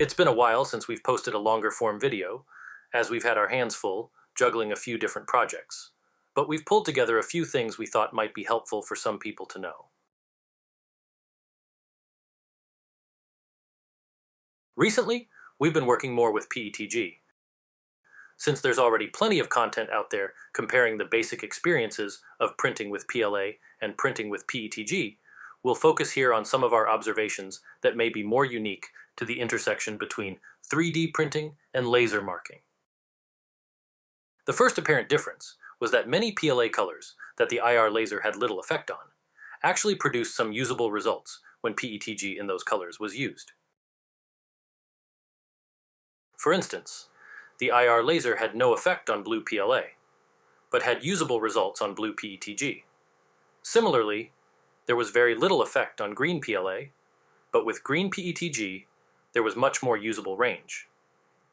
It's been a while since we've posted a longer form video, as we've had our hands full, juggling a few different projects. But we've pulled together a few things we thought might be helpful for some people to know. Recently, we've been working more with PETG. Since there's already plenty of content out there comparing the basic experiences of printing with PLA and printing with PETG, we'll focus here on some of our observations that may be more unique to the intersection between 3D printing and laser marking. The first apparent difference was that many PLA colors that the IR laser had little effect on actually produced some usable results when PETG in those colors was used. For instance, the IR laser had no effect on blue PLA, but had usable results on blue PETG. Similarly, there was very little effect on green PLA, but with green PETG, there was much more usable range.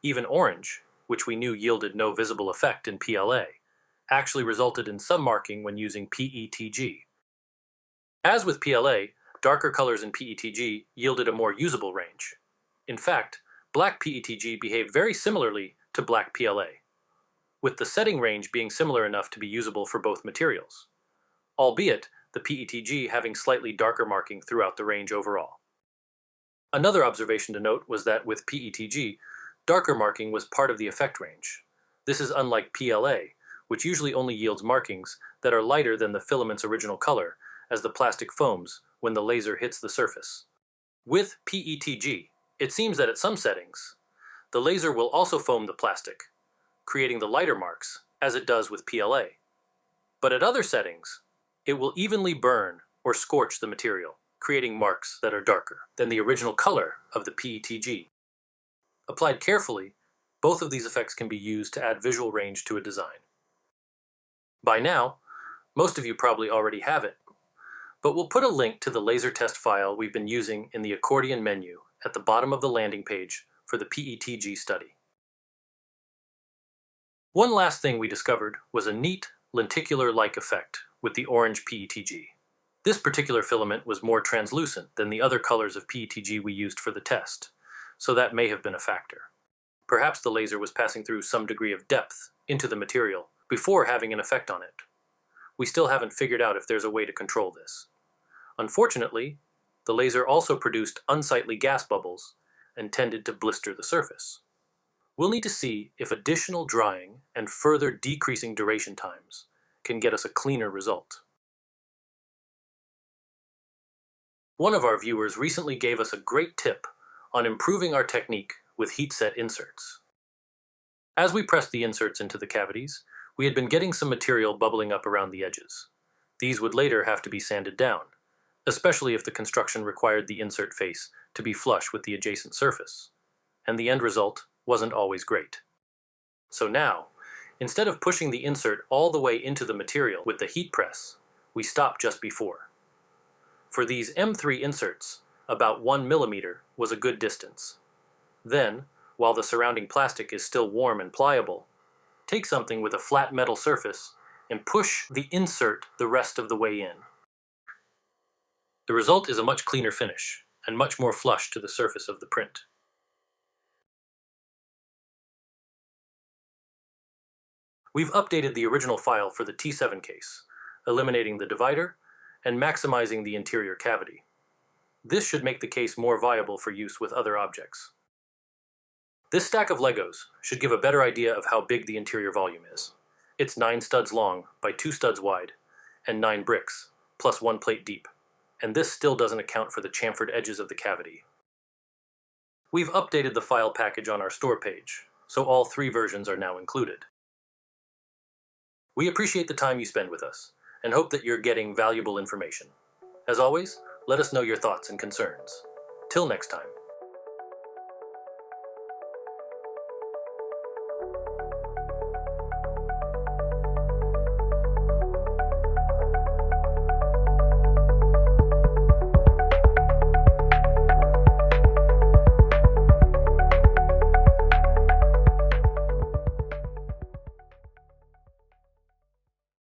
Even orange, which we knew yielded no visible effect in PLA, actually resulted in some marking when using PETG. As with PLA, darker colors in PETG yielded a more usable range. In fact, black PETG behaved very similarly to black PLA, with the setting range being similar enough to be usable for both materials, albeit the PETG having slightly darker marking throughout the range overall. Another observation to note was that with PETG, darker marking was part of the effect range. This is unlike PLA, which usually only yields markings that are lighter than the filament's original color as the plastic foams when the laser hits the surface. With PETG, it seems that at some settings, the laser will also foam the plastic, creating the lighter marks, as it does with PLA. But at other settings, it will evenly burn or scorch the material, creating marks that are darker than the original color of the PETG. Applied carefully, both of these effects can be used to add visual range to a design. By now, most of you probably already have it, but we'll put a link to the laser test file we've been using in the accordion menu at the bottom of the landing page for the PETG study. One last thing we discovered was a neat lenticular-like effect with the orange PETG. This particular filament was more translucent than the other colors of PETG we used for the test, so that may have been a factor. Perhaps the laser was passing through some degree of depth into the material before having an effect on it. We still haven't figured out if there's a way to control this. Unfortunately, the laser also produced unsightly gas bubbles and tended to blister the surface. We'll need to see if additional drying and further decreasing duration times can get us a cleaner result. One of our viewers recently gave us a great tip on improving our technique with heat set inserts. As we pressed the inserts into the cavities, we had been getting some material bubbling up around the edges. These would later have to be sanded down, especially if the construction required the insert face to be flush with the adjacent surface, and the end result wasn't always great. So now, instead of pushing the insert all the way into the material with the heat press, we stop just before. For these M3 inserts, about 1 millimeter was a good distance. Then, while the surrounding plastic is still warm and pliable, take something with a flat metal surface and push the insert the rest of the way in. The result is a much cleaner finish and much more flush to the surface of the print. We've updated the original file for the T7 case, eliminating the divider and maximizing the interior cavity. This should make the case more viable for use with other objects. This stack of Legos should give a better idea of how big the interior volume is. It's 9 studs long by 2 studs wide, and 9 bricks, plus 1 plate deep, and this still doesn't account for the chamfered edges of the cavity. We've updated the file package on our store page, so all 3 versions are now included. We appreciate the time you spend with us, and hope that you're getting valuable information. As always, let us know your thoughts and concerns. Till next time.